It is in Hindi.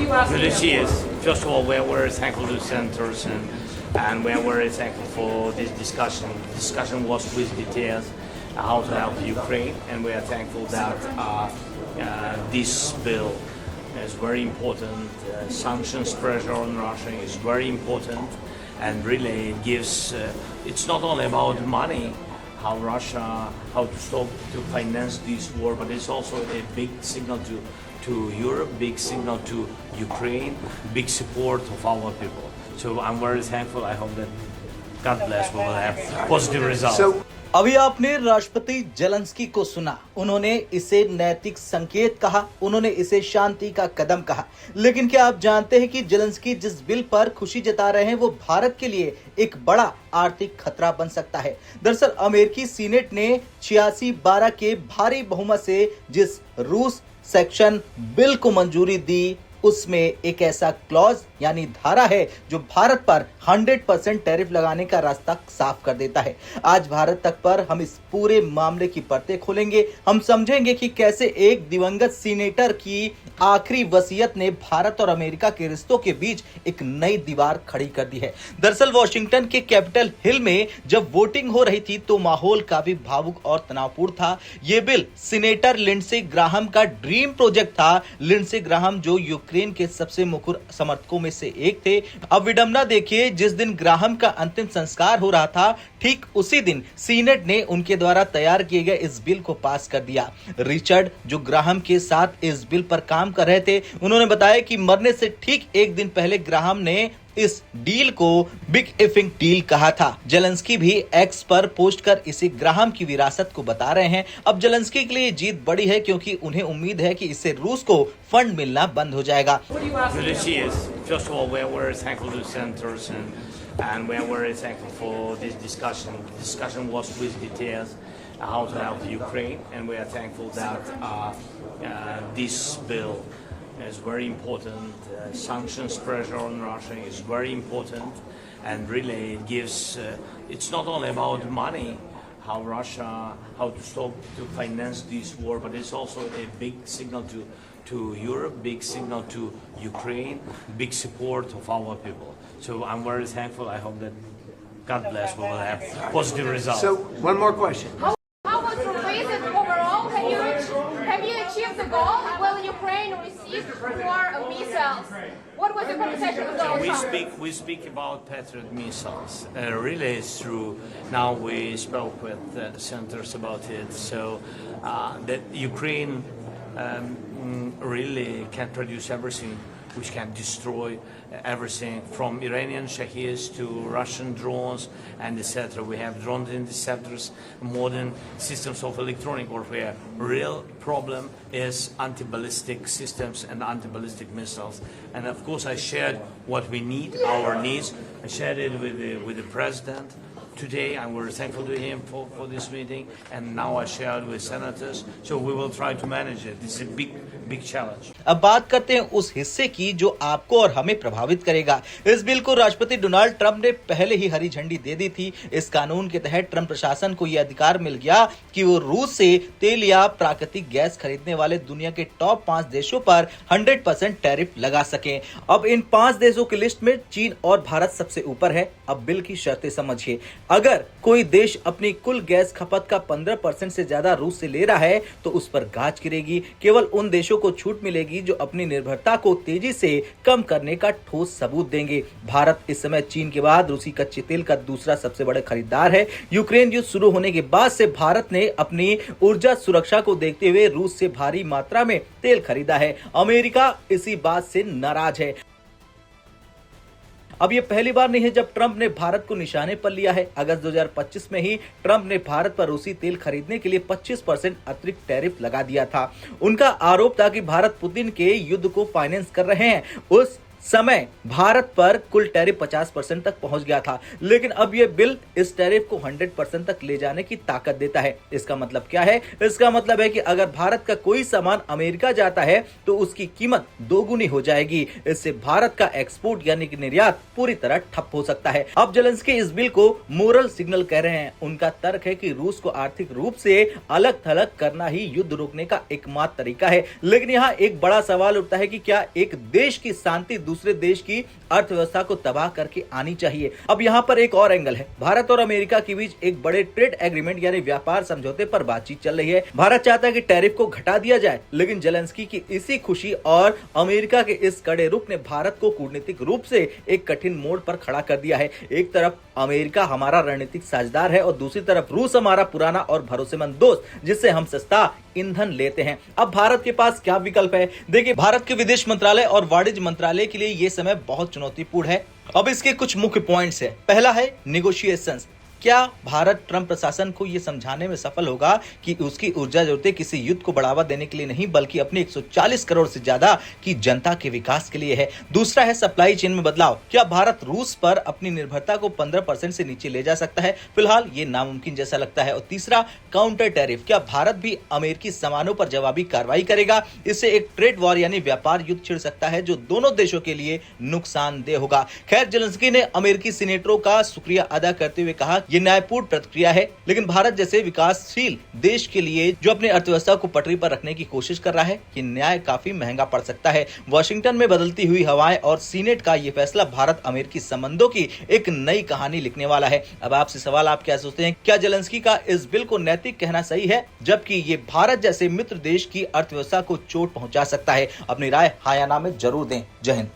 Yes. First of all, we are very thankful to senators and we are very thankful for this discussion. The discussion was with details how to help Ukraine, and we are thankful that this bill is very important. Sanctions pressure on Russia is very important, and really it gives. It's not only about money, how to stop to finance this war, but it's also a big signal to Europe, big signal to Ukraine, big support of our people. So I'm very thankful. I hope that God bless, we will have positive results. अभी आपने राष्ट्रपति जेलेंस्की को सुना। उन्होंने इसे नैतिक संकेत कहा, उन्होंने इसे शांति का कदम कहा। लेकिन क्या आप जानते हैं कि जेलेंस्की जिस बिल पर खुशी जता रहे हैं वो भारत के लिए एक बड़ा आर्थिक खतरा बन सकता है। दरअसल अमेरिकी सीनेट ने 86-12 के भारी बहुमत से जिस रूस सेक्शन बिल को मंजूरी दी, उसमें एक ऐसा क्लॉज यानी धारा है जो भारत पर 100% टैरिफ लगाने का रास्ता साफ कर देता है। आज भारत तक पर हम इस पूरे मामले की परतें खोलेंगे। हम समझेंगे कि कैसे एक दिवंगत सीनेटर की आखिरी वसीयत ने भारत और अमेरिका के रिश्तों के बीच एक नई दीवार खड़ी कर दी है। दरअसल वॉशिंगटन के कैपिटल हिल में जब वोटिंग हो रही थी तो माहौल काफी भावुक और तनावपूर्ण था। यह बिल सीनेटर लिंडसे ग्राहम का ड्रीम प्रोजेक्ट था। लिंडसे ग्राहम जो यूक्रेन के सबसे मुखर समर्थकों में से एक थे। अब विडंबना देखिए, जिस दिन ग्राहम का अंतिम संस्कार हो रहा था, ठीक उसी दिन सीनेट ने उनके द्वारा तैयार किए गए इस बिल को पास कर दिया। रिचर्ड जो ग्राहम के साथ इस बिल पर काम कर रहे थे, उन्होंने बताया कि मरने से ठीक एक दिन पहले ग्राहम ने इस डील को बिग इफिंग डील कहा था। जेलेंस्की भी एक्स पर पोस्ट कर इसे ग्राहम की विरासत को बता रहे हैं। अब जेलेंस्की के लिए जीत बड़ी है क्योंकि उन्हें उम्मीद है कि इससे रूस को फंड मिलना बंद हो जाएगा। First of all, we are very thankful to senators and we are very thankful for this discussion. The discussion was with details how to help Ukraine, and we are thankful that this bill is very important. Sanctions pressure on Russia is very important, and really it gives. It's not only about money, how to stop to finance this war, but it's also a big signal to Europe, big signal to Ukraine, big support of our people. So I'm very thankful. I hope that God bless, we will have positive results. So one more question. How was your visit overall? Have you achieved the goal? Will Ukraine receive more missiles? What was the conversation with Donald Trump? We speak about Patriot missiles. Really, it's true. Now we spoke with the senators about it. So that Ukraine really can produce everything, which can destroy everything from Iranian Shaheeds to Russian drones and etc. We have drone interceptors, modern systems of electronic warfare. Real problem is anti-ballistic systems and anti-ballistic missiles. And of course I shared what we need, our needs. I shared it with the president. Today I'm very thankful to him for this meeting, and now I shared with senators, so we will try to manage it. It's a big challenge. अब बात करते हैं उस हिस्से की जो आपको और हमें प्रभावित करेगा। इस बिल को राष्ट्रपति डोनाल्ड ट्रंप ने पहले ही हरी झंडी दे दी थी। इस कानून के तहत ट्रंप प्रशासन को यह अधिकार मिल गया कि वो रूस से तेल या प्राकृतिक गैस खरीदने वाले दुनिया के टॉप 5 देशों पर 100% टैरिफ लगा सकें। अब इन 5 देशों की लिस्ट में चीन और भारत सबसे ऊपर है। अब बिल की शर्तें समझिए। अगर कोई देश अपनी कुल गैस खपत का 15% से ज्यादा रूस से ले रहा है तो उस पर गाज गिरेगी। केवल उन देशों को छूट मिलेगी जो अपनी निर्भरता को तेजी से कम करने का ठोस सबूत देंगे। भारत इस समय चीन के बाद रूसी कच्चे तेल का दूसरा सबसे बड़ा खरीदार है। यूक्रेन युद्ध शुरू होने के बाद से भारत ने अपनी ऊर्जा सुरक्षा को देखते हुए रूस से भारी मात्रा में तेल खरीदा है। अमेरिका इसी बात से नाराज है। अब ये पहली बार नहीं है जब ट्रंप ने भारत को निशाने पर लिया है। अगस्त 2025 में ही ट्रंप ने भारत पर रूसी तेल खरीदने के लिए 25% अतिरिक्त टैरिफ लगा दिया था। उनका आरोप था कि भारत पुतिन के युद्ध को फाइनेंस कर रहे हैं। उस समय भारत पर कुल टैरिफ 50% तक पहुंच गया था, लेकिन अब यह बिल इस टैरिफ को 100% तक ले जाने की ताकत देता है। इसका मतलब क्या है? इसका मतलब है कि अगर भारत का कोई सामान अमेरिका जाता है तो उसकी कीमत दोगुनी हो जाएगी। इससे भारत का एक्सपोर्ट यानी कि निर्यात पूरी तरह ठप हो सकता है। अब जेलेंस्की इस बिल को मोरल सिग्नल कह रहे हैं। उनका तर्क है कि रूस को आर्थिक रूप से अलग थलग करना ही युद्ध रोकने का एकमात्र तरीका है। लेकिन यहाँ एक बड़ा सवाल उठता है कि क्या एक देश की शांति दूसरे देश की अर्थव्यवस्था को तबाह करके आनी चाहिए? अब यहाँ पर एक और एंगल है। भारत और अमेरिका के बीच एक बड़े ट्रेड एग्रीमेंट यानी व्यापार समझौते पर बातचीत चल रही है। भारत चाहता है कि टैरिफ को घटा दिया जाए, लेकिन जेलेंस्की की इसी खुशी और अमेरिका के इस कड़े रुख ने भारत को कूटनीतिक रूप से एक कठिन मोड़ पर खड़ा कर दिया है। एक तरफ अमेरिका हमारा रणनीतिक साझेदार है और दूसरी तरफ रूस हमारा पुराना और भरोसेमंद दोस्त जिससे हम सस्ता ईंधन लेते हैं। अब भारत के पास क्या विकल्प है? देखिए, भारत के विदेश मंत्रालय और वाणिज्य मंत्रालय के लिए यह समय बहुत चुनौतीपूर्ण है। अब इसके कुछ मुख्य पॉइंट्स है। पहला है निगोशिएशंस। क्या भारत ट्रंप प्रशासन को यह समझाने में सफल होगा कि उसकी ऊर्जा जरूरतें किसी युद्ध को बढ़ावा देने के लिए नहीं बल्कि अपने 140 करोड़ से ज्यादा की जनता के विकास के लिए है? दूसरा है सप्लाई चेन में बदलाव। क्या भारत रूस पर अपनी निर्भरता को 15% से नीचे ले जा सकता है? फिलहाल ये नामुमकिन जैसा लगता है। और तीसरा, काउंटर टैरिफ। क्या भारत भी अमेरिकी सामानों पर जवाबी कार्रवाई करेगा? इससे एक ट्रेड वॉर यानी व्यापार युद्ध छिड़ सकता है जो दोनों देशों के लिए नुकसानदेह होगा। खैर, जेलेंस्की ने अमेरिकी सीनेटरों का शुक्रिया अदा करते हुए कहा ये न्यायपूर्ण प्रतिक्रिया है, लेकिन भारत जैसे विकासशील देश के लिए जो अपनी अर्थव्यवस्था को पटरी पर रखने की कोशिश कर रहा है, ये न्याय काफी महंगा पड़ सकता है। वॉशिंगटन में बदलती हुई हवाएं और सीनेट का ये फैसला भारत अमेरिकी संबंधों की एक नई कहानी लिखने वाला है। अब आपसे सवाल, आप क्या सोचते हैं? क्या जेलेंस्की का इस बिल को नैतिक कहना सही है, जबकि ये भारत जैसे मित्र देश की अर्थव्यवस्था को चोट पहुंचा सकता है? अपनी राय हायाना में जरूर दें। जय हिंद।